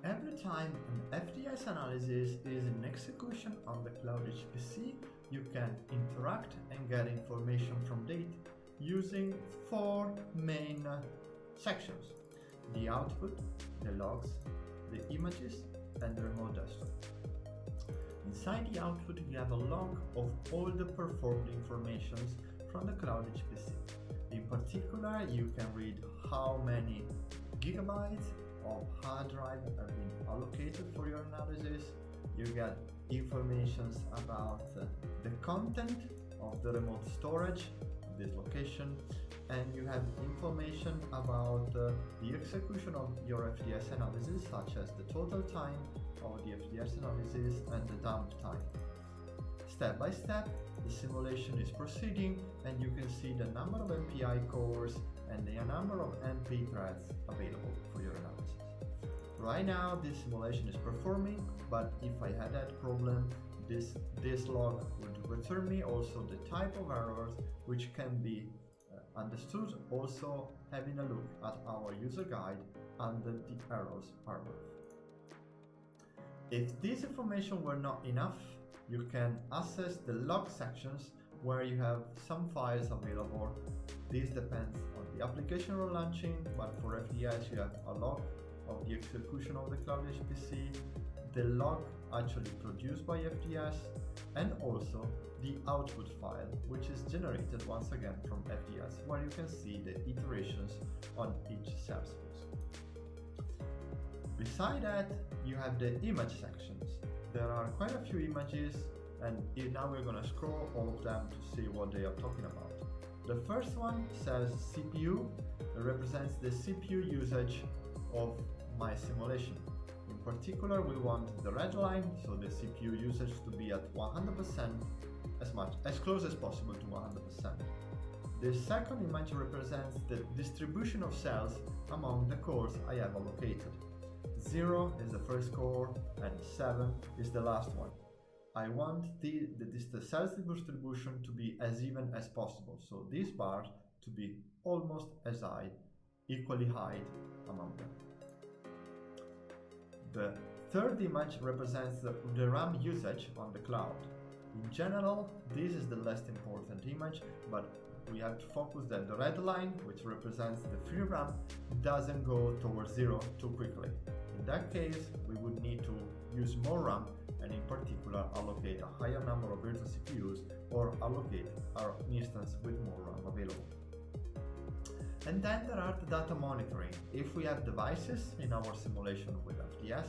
Every time an FDS analysis is in execution on the CloudHPC, you can interact and get information from data using four main sections: the output, the logs, the images, and the remote desktop. Inside the output, you have a log of all the performed informations from the CloudHPC. In particular, you can read how many gigabytes of hard drive have been allocated for your analysis. You get information about the content of the remote storage of this location, and you have information about the execution of your FDS analysis, such as the total time of the FDS analysis and the dump time. Step by step, the simulation is proceeding, and you can see the number of MPI cores and the number of MP threads available for your analysis. Right now, this simulation is performing, but if I had that problem, this log would return me also the type of errors, which can be understood also having a look at our user guide under the errors paragraph. If this information were not enough, you can access the log sections where you have some files available. This depends on the application you're launching, but for FDS you have a log of the execution of the CloudHPC, the log actually produced by FDS, and also the output file, which is generated once again from FDS, where you can see the iterations on each subspace. Beside that, you have the image sections. There are quite a few images, and now we're going to scroll all of them to see what they are talking about. The first one says CPU. It represents the CPU usage of my simulation. In particular, we want the red line, so the CPU usage to be at 100%, as close as possible to 100%. The second image represents the distribution of cells among the cores I have allocated. 0 is the first core and 7 is the last one. I want the cells distribution to be as even as possible, so these bars to be almost as high, equally high among them. The third image represents the RAM usage on the cloud. In general, this is the least important image, but we have to focus that the red line, which represents the free RAM, doesn't go towards 0 too quickly. In that case, we would need to use more RAM, and in particular allocate a higher number of virtual CPUs or allocate our instance with more RAM available. And then there are the data monitoring. If we have devices in our simulation with FDS,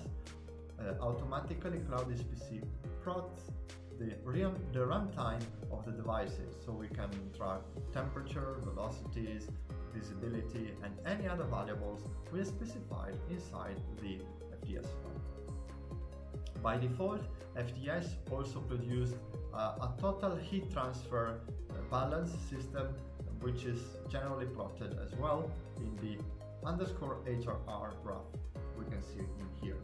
automatically CloudHPC plots the runtime of the devices, so we can track temperature, velocities, visibility, and any other variables we specified inside the FDS file. By default, FDS also produced a total heat transfer balance system, which is generally plotted as well in the _HRR graph we can see in here.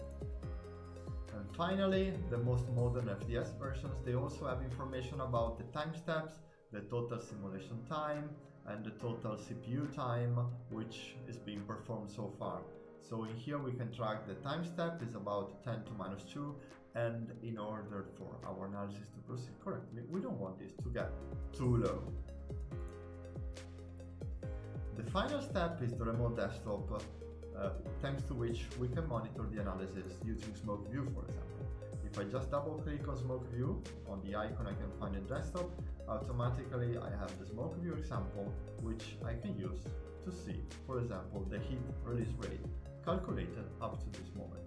And finally, the most modern FDS versions, they also have information about the time steps, the total simulation time, and the total CPU time which is being performed so far. So in here we can track the time step is about 10 to minus 2, and in order for our analysis to proceed correctly, we don't want this to get too low. The final step is the remote desktop, thanks to which we can monitor the analysis using Smoke View, for example. If I just double click on Smoke View, on the icon I can find in desktop, automatically I have the Smoke View example, which I can use to see, for example, the heat release rate calculated up to this moment.